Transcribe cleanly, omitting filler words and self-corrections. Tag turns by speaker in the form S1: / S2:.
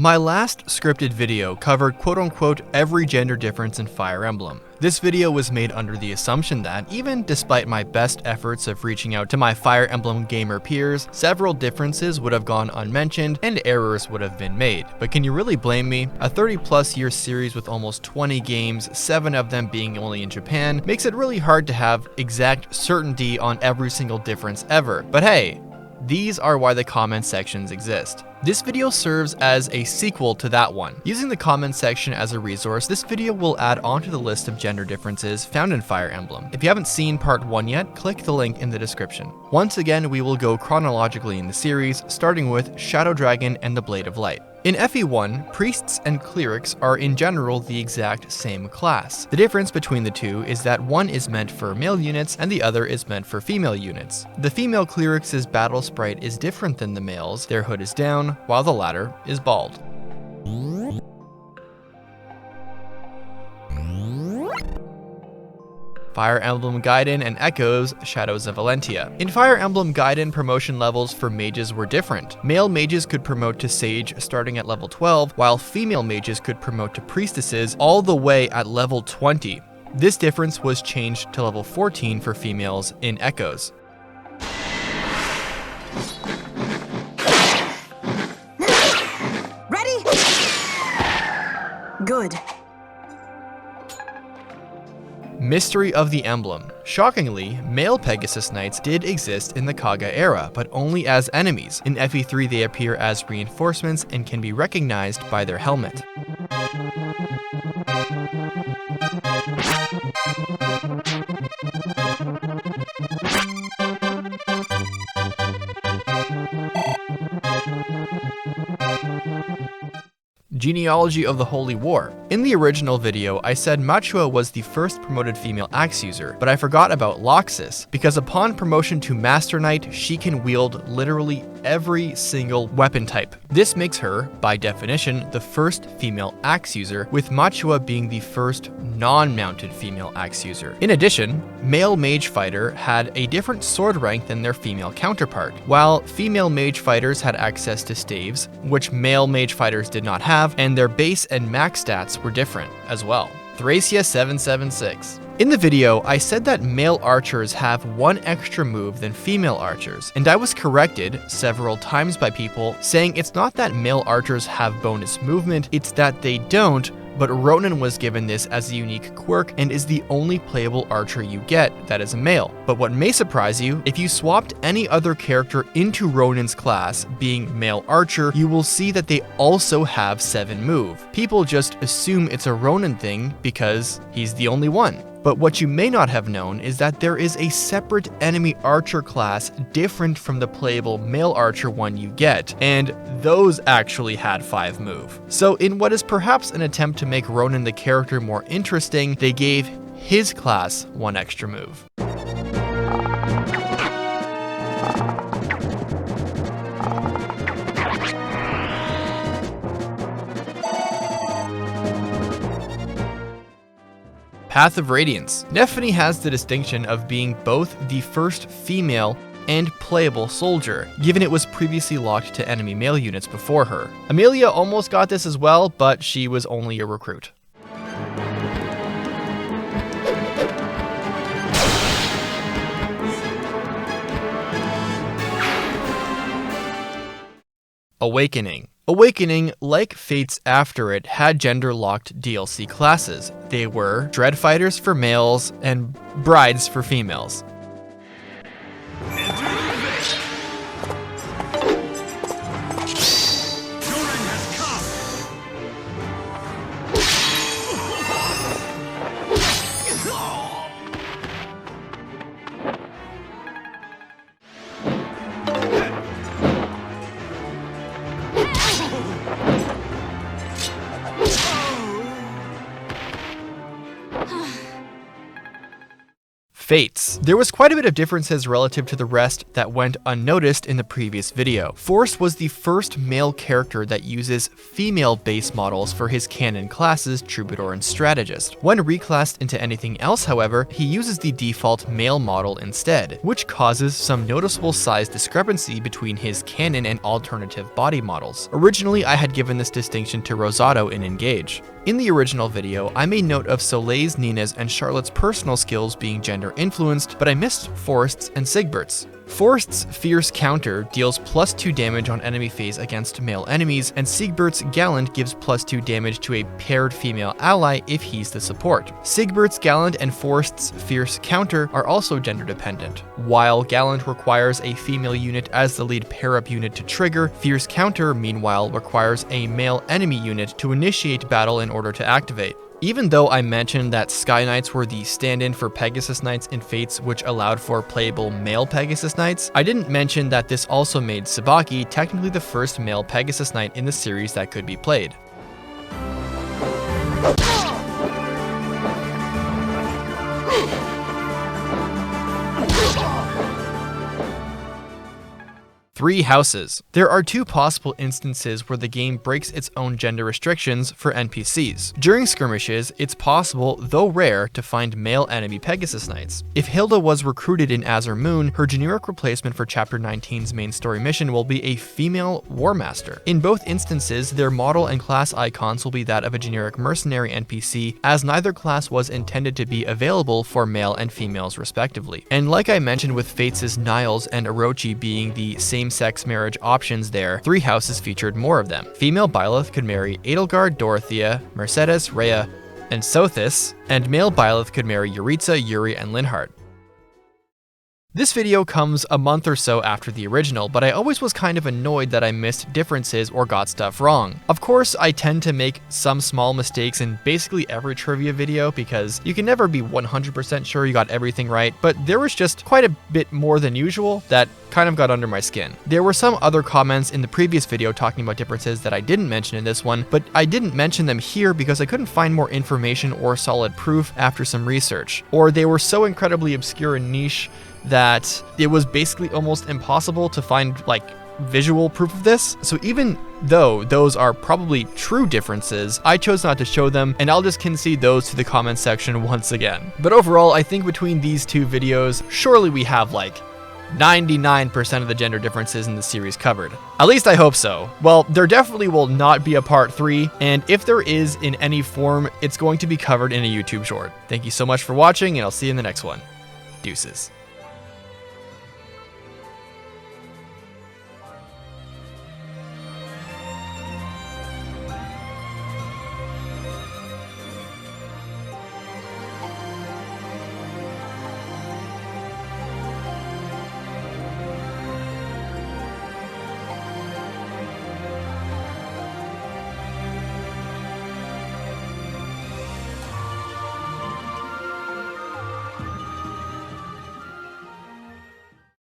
S1: My last scripted video covered quote-unquote every gender difference in Fire Emblem. This video was made under the assumption that, even despite my best efforts of reaching out to my Fire Emblem gamer peers, several differences would have gone unmentioned and errors would have been made. But can you really blame me? A 30+ year series with almost 20 games, 7 of them being only in Japan, makes it really hard to have exact certainty on every single difference ever. But hey, these are why the comment sections exist. This video serves as a sequel to that one. Using the comment section as a resource, this video will add onto the list of gender differences found in Fire Emblem. If you haven't seen part 1 yet, click the link in the description. Once again, we will go chronologically in the series, starting with Shadow Dragon and the Blade of Light. In FE1, priests and clerics are in general the exact same class. The difference between the two is that one is meant for male units and the other is meant for female units. The female clerics' battle sprite is different than the males, their hood is down, while the latter is bald. Fire Emblem Gaiden and Echoes, Shadows of Valentia. In Fire Emblem Gaiden, promotion levels for mages were different. Male mages could promote to Sage starting at level 12, while female mages could promote to Priestesses all the way at level 20. This difference was changed to level 14 for females in Echoes.
S2: Ready? Good.
S1: Mystery of the Emblem. Shockingly, male Pegasus Knights did exist in the Kaga era, but only as enemies. In FE3 they appear as reinforcements and can be recognized by their helmet. Genealogy of the Holy War. In the original video, I said Machua was the first promoted female axe user, but I forgot about Loxus, because upon promotion to Master Knight, she can wield literally every single weapon type. This makes her, by definition, the first female axe user, with Machua being the first non-mounted female axe user. In addition, male mage fighter had a different sword rank than their female counterpart, while female mage fighters had access to staves, which male mage fighters did not have, and their base and max stats were different as well. Thracia 776. In the video, I said that male archers have one extra move than female archers, and I was corrected several times by people saying it's not that male archers have bonus movement, it's that they don't, but Ronan was given this as a unique quirk and is the only playable archer you get that is a male. But what may surprise you, if you swapped any other character into Ronan's class, being male archer, you will see that they also have 7 move. People just assume it's a Ronan thing because he's the only one. But what you may not have known is that there is a separate enemy archer class different from the playable male archer one you get, and those actually had 5 move. So in what is perhaps an attempt to make Ronan the character more interesting, they gave his class 1 extra move. Path of Radiance. Nephany has the distinction of being both the first female and playable soldier, given it was previously locked to enemy male units before her. Amelia almost got this as well, but she was only a recruit. Awakening. Awakening, like Fates after it, had gender-locked DLC classes. They were Dread Fighters for males and Brides for females. Fates. There was quite a bit of differences relative to the rest that went unnoticed in the previous video. Force was the first male character that uses female base models for his canon classes, Troubadour and Strategist. When reclassed into anything else, however, he uses the default male model instead, which causes some noticeable size discrepancy between his canon and alternative body models. Originally, I had given this distinction to Rosado in Engage. In the original video, I made note of Soleil's, Nina's, and Charlotte's personal skills being gender influenced, but I missed Forrest's and Sigbert's. Forrest's Fierce Counter deals +2 damage on enemy phase against male enemies, and Sigbert's Gallant gives +2 damage to a paired female ally if he's the support. Sigbert's Gallant and Forrest's Fierce Counter are also gender dependent. While Gallant requires a female unit as the lead pair-up unit to trigger, Fierce Counter, meanwhile, requires a male enemy unit to initiate battle in order to activate. Even though I mentioned that Sky Knights were the stand-in for Pegasus Knights in Fates, which allowed for playable male Pegasus Knights, I didn't mention that this also made Sabaki technically the first male Pegasus Knight in the series that could be played. Three houses. There are two possible instances where the game breaks its own gender restrictions for NPCs. During skirmishes, it's possible, though rare, to find male enemy Pegasus Knights. If Hilda was recruited in Azure Moon, her generic replacement for Chapter 19's main story mission will be a female War Master. In both instances, their model and class icons will be that of a generic mercenary NPC, as neither class was intended to be available for male and females respectively. And like I mentioned with Fates' Niles and Orochi being the same-sex marriage options there, Three Houses featured more of them. Female Byleth could marry Edelgard, Dorothea, Mercedes, Rhea, and Sothis, and male Byleth could marry Yuritsa, Yuri, and Linhardt. This video comes a month or so after the original, but I always was kind of annoyed that I missed differences or got stuff wrong. Of course, I tend to make some small mistakes in basically every trivia video because you can never be 100% sure you got everything right, but there was just quite a bit more than usual that kind of got under my skin. There were some other comments in the previous video talking about differences that I didn't mention in this one, but I didn't mention them here because I couldn't find more information or solid proof after some research, or they were so incredibly obscure and niche that it was basically almost impossible to find like visual proof of this. So even though those are probably true differences, I chose not to show them, and I'll just concede those to the comments section once again. But overall, I think between these two videos, surely we have like 99% of the gender differences in the series covered. At least I hope so. Well, there definitely will not be a part 3, and if there is in any form, it's going to be covered in a YouTube short. Thank you so much for watching, and I'll see you in the next one. Deuces.